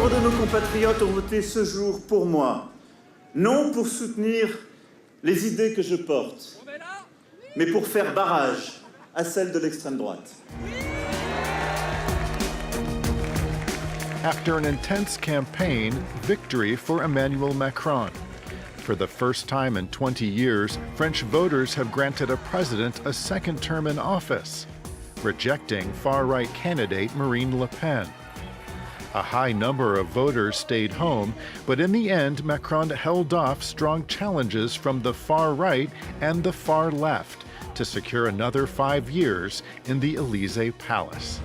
nombre de nos compatriotes ont voté ce jour pour moi, non pour soutenir les idées que je porte, mais pour faire barrage à celles de l'extrême droite. After an intense campaign, victory for Emmanuel Macron. For the first time in 20 years, French voters have granted a president a second term in office, rejecting far-right candidate Marine Le Pen. A high number of voters stayed home, but in the end, Macron held off strong challenges from the far right and the far left to secure another 5 years in the Élysée Palace.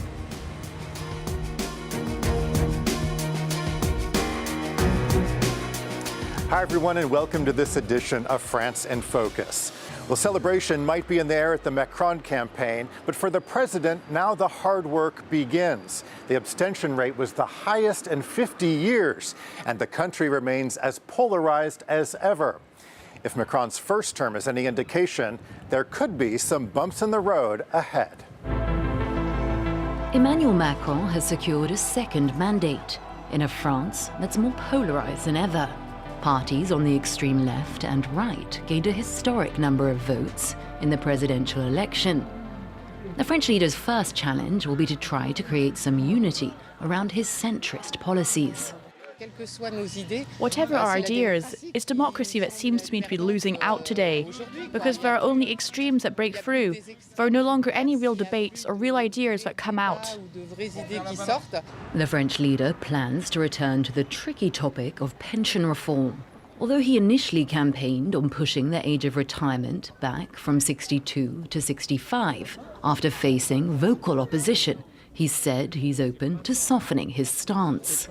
Hi, everyone, and welcome to this edition of France in Focus. Well, celebration might be in the air at the Macron campaign, but for the president, now the hard work begins. The abstention rate was the highest in 50 years, and the country remains as polarized as ever. If Macron's first term is any indication, there could be some bumps in the road ahead. Emmanuel Macron has secured a second mandate in a France that's more polarized than ever. Parties on the extreme left and right gained a historic number of votes in the presidential election. The French leader's first challenge will be to try to create some unity around his centrist policies. Whatever our ideas, it's democracy that seems to me to be losing out today, because there are only extremes that break through. There are no longer any real debates or real ideas that come out. The French leader plans to return to the tricky topic of pension reform. Although he initially campaigned on pushing the age of retirement back from 62 to 65, after facing vocal opposition, he said he's open to softening his stance.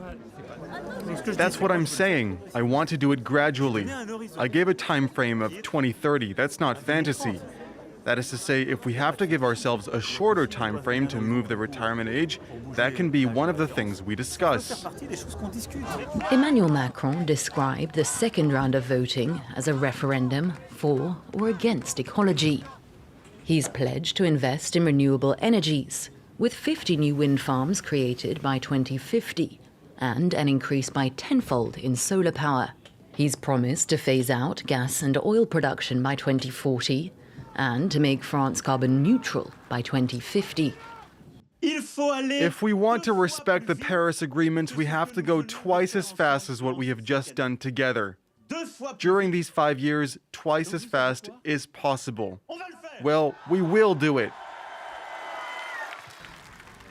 That's what I'm saying. I want to do it gradually. I gave a time frame of 2030. That's not fantasy. That is to say, if we have to give ourselves a shorter time frame to move the retirement age, that can be one of the things we discuss. Emmanuel Macron described the second round of voting as a referendum for or against ecology. He's pledged to invest in renewable energies, with 50 new wind farms created by 2050. And an increase by tenfold in solar power. He's promised to phase out gas and oil production by 2040 and to make France carbon neutral by 2050. If we want to respect the Paris Agreement, we have to go twice as fast as what we have just done together. During these 5 years, twice as fast is possible. Well, we will do it.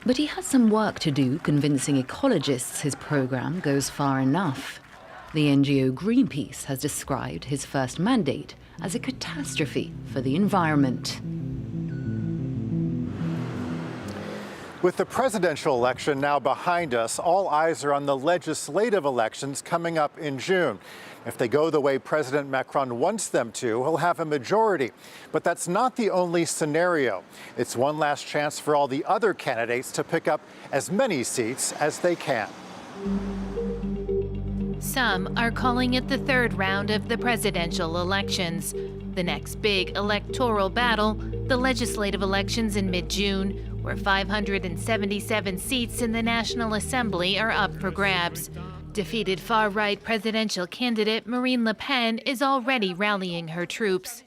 But he has some work to do convincing ecologists his program goes far enough. The NGO Greenpeace has described his first mandate as a catastrophe for the environment. With the presidential election now behind us, all eyes are on the legislative elections coming up in June. If they go the way President Macron wants them to, he'll have a majority. But that's not the only scenario. It's one last chance for all the other candidates to pick up as many seats as they can. Some are calling it the third round of the presidential elections. The next big electoral battle, the legislative elections in mid-June, where 577 seats in the National Assembly are up for grabs. Defeated far-right presidential candidate Marine Le Pen is already rallying her troops.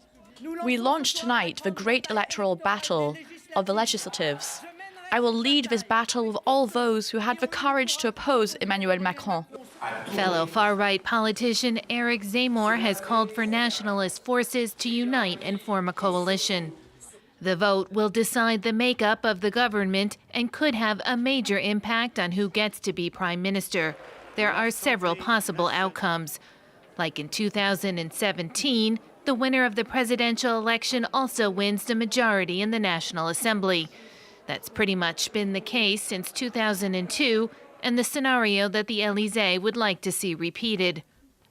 We launch tonight the great electoral battle of the legislatives. I will lead this battle with all those who had the courage to oppose Emmanuel Macron. Fellow far-right politician Eric Zemmour has called for nationalist forces to unite and form a coalition. The vote will decide the makeup of the government and could have a major impact on who gets to be prime minister. There are several possible outcomes. Like in 2017, the winner of the presidential election also wins the majority in the National Assembly. That's pretty much been the case since 2002, and the scenario that the Élysée would like to see repeated.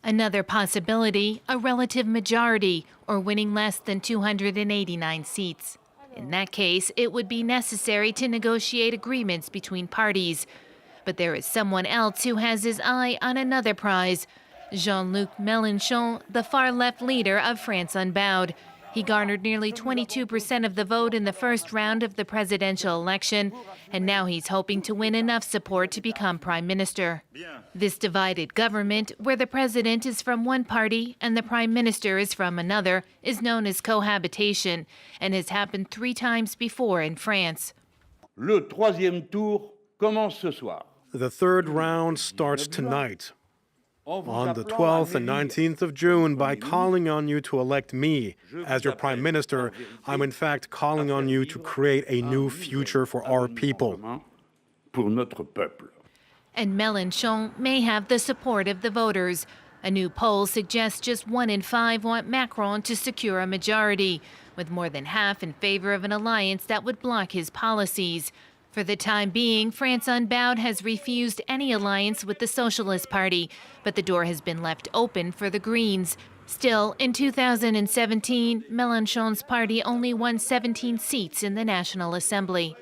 Another possibility, a relative majority, or winning less than 289 seats. In that case, it would be necessary to negotiate agreements between parties. But there is someone else who has his eye on another prize. Jean-Luc Mélenchon, the far-left leader of France Unbowed. He garnered nearly 22% of the vote in the first round of the presidential election, and now he's hoping to win enough support to become prime minister. This divided government, where the president is from one party and the prime minister is from another, is known as cohabitation and has happened 3 times before in France. Le troisième tour commence ce soir. The third round starts tonight, on the 12th and 19th of June. By calling on you to elect me as your prime minister, I'm in fact calling on you to create a new future for our people. And Mélenchon may have the support of the voters. A new poll suggests just 1 in 5 want Macron to secure a majority, with more than half in favor of an alliance that would block his policies. For the time being, France Unbowed has refused any alliance with the Socialist Party, but the door has been left open for the Greens. Still, in 2017, Mélenchon's party only won 17 seats in the National Assembly.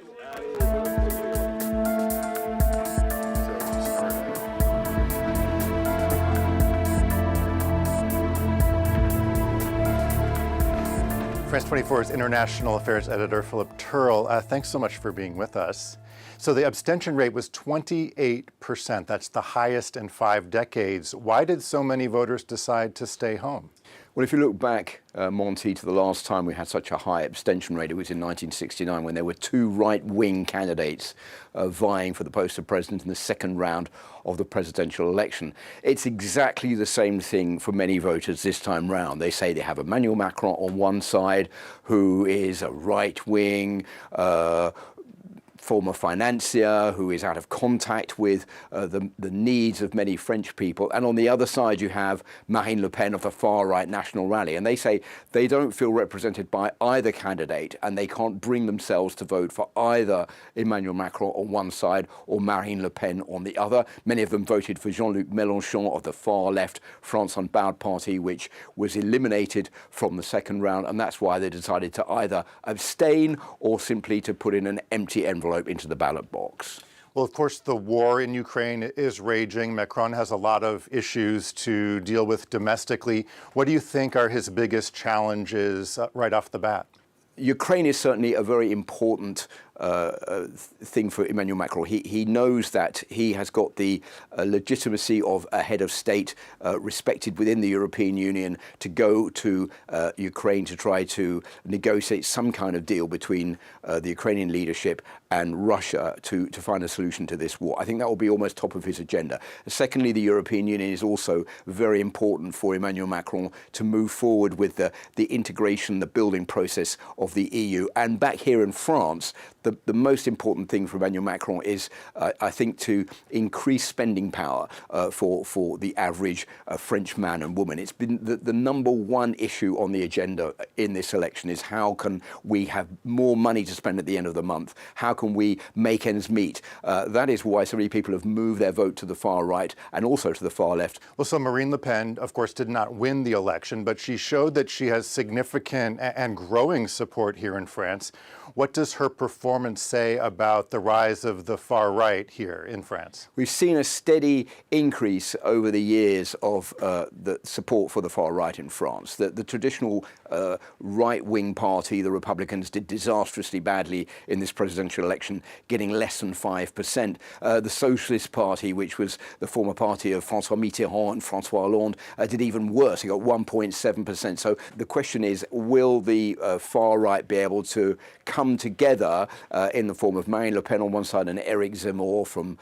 France 24's international affairs editor, Philip Turl, thanks so much for being with us. So the abstention rate was 28%. That's the highest in 5 decades. Why did so many voters decide to stay home? Well, if you look back, Monty, to the last time we had such a high abstention rate, it was in 1969 when there were 2 right-wing candidates vying for the post of president in the second round of the presidential election. It's exactly the same thing for many voters this time round. They say they have Emmanuel Macron on one side, who is a right-wing, former financier who is out of contact with the needs of many French people. And on the other side, you have Marine Le Pen of the far-right National Rally. And they say they don't feel represented by either candidate, and they can't bring themselves to vote for either Emmanuel Macron on one side or Marine Le Pen on the other. Many of them voted for Jean-Luc Mélenchon of the far-left France Unbowed party, which was eliminated from the second round. And that's why they decided to either abstain or simply to put in an empty envelope into the ballot box. Well, of course, the war in Ukraine is raging. Macron has a lot of issues to deal with domestically. What do you think are his biggest challenges right off the bat? Ukraine is certainly a very important thing for Emmanuel Macron. He knows that he has got the legitimacy of a head of state respected within the European Union to go to Ukraine to try to negotiate some kind of deal between the Ukrainian leadership and Russia to find a solution to this war. I think that will be almost top of his agenda. Secondly, the European Union is also very important for Emmanuel Macron to move forward with the integration, the building process of the EU. And back here in France, the most important thing for Emmanuel Macron is, I think, to increase spending power for the average French man and woman. It's been the number one issue on the agenda in this election is how can we have more money to spend at the end of the month? How can we make ends meet? That is why so many people have moved their vote to the far right and also to the far left. Well, so Marine Le Pen, of course, did not win the election, but she showed that she has significant and growing support here in France. What does her performance say about the rise of the far right here in France? We've seen a steady increase over the years of the support for the far right in France. The traditional right-wing party, the Republicans, did disastrously badly in this presidential election, getting less than 5%. The Socialist Party, which was the former party of François Mitterrand and François Hollande, did even worse. It got 1.7%. So the question is, will the far right be able to come together in the form of Marine Le Pen on one side and Eric Zemmour from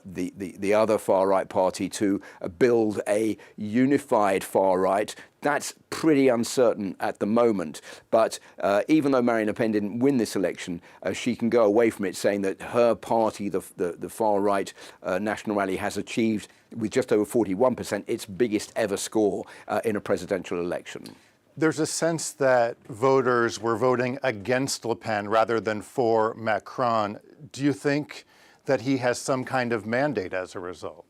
the other far-right party to build a unified far-right? That's pretty uncertain at the moment. But even though Marine Le Pen didn't win this election, she can go away from it saying that her party, the far-right National Rally, has achieved, with just over 41%, its biggest ever score in a presidential election. There's a sense that voters were voting against Le Pen rather than for Macron. Do you think that he has some kind of mandate as a result?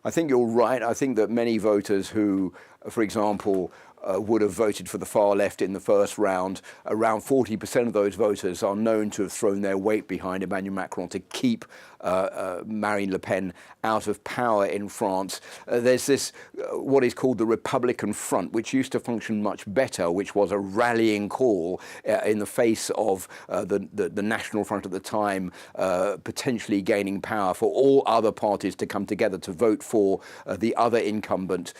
I think you're right. I think that many voters who, for example, would have voted for the far left in the first round. Around 40% of those voters are known to have thrown their weight behind Emmanuel Macron to keep Marine Le Pen out of power in France. There's this, what is called the Republican Front, which used to function much better, which was a rallying call in the face of the National Front at the time, potentially gaining power, for all other parties to come together to vote for the other incumbent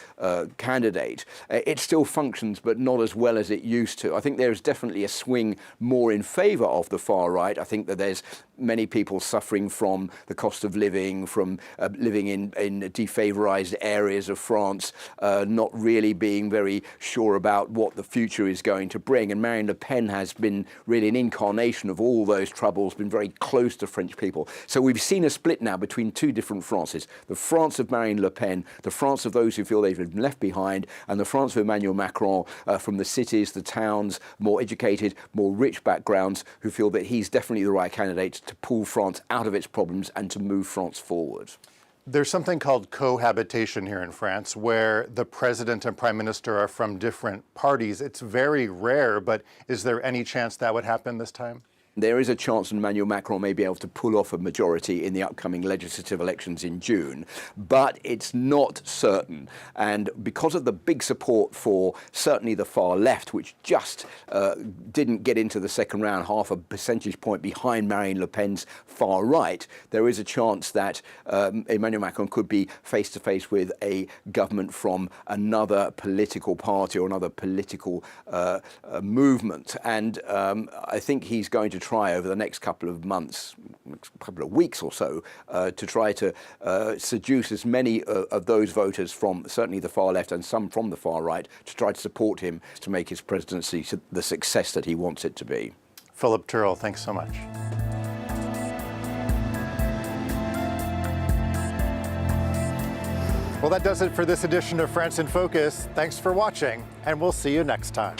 candidate. It still functions, but not as well as it used to. I think there is definitely a swing more in favour of the far right. I think that there's many people suffering from the cost of living, from living in defavorised areas of France, not really being very sure about what the future is going to bring. And Marine Le Pen has been really an incarnation of all those troubles, been very close to French people. So we've seen a split now between two different Frances. The France of Marine Le Pen, the France of those who feel they've been left behind, and the France of Emmanuel Macron from the cities, the towns, more educated, more rich backgrounds, who feel that he's definitely the right candidate to pull France out of its problems and to move France forward. There's something called cohabitation here in France, where the president and prime minister are from different parties. It's very rare, but is there any chance that would happen this time? There is a chance Emmanuel Macron may be able to pull off a majority in the upcoming legislative elections in June, but it's not certain. And because of the big support for certainly the far left, which just didn't get into the second round, half a percentage point behind Marine Le Pen's far right, there is a chance that Emmanuel Macron could be face to face with a government from another political party or another political movement. And I think he's going to try over the next couple of months, couple of weeks or so, to try to seduce as many of those voters from certainly the far left and some from the far right to try to support him to make his presidency the success that he wants it to be. Philip Turl, thanks so much. Well, that does it for this edition of France in Focus. Thanks for watching, and we'll see you next time.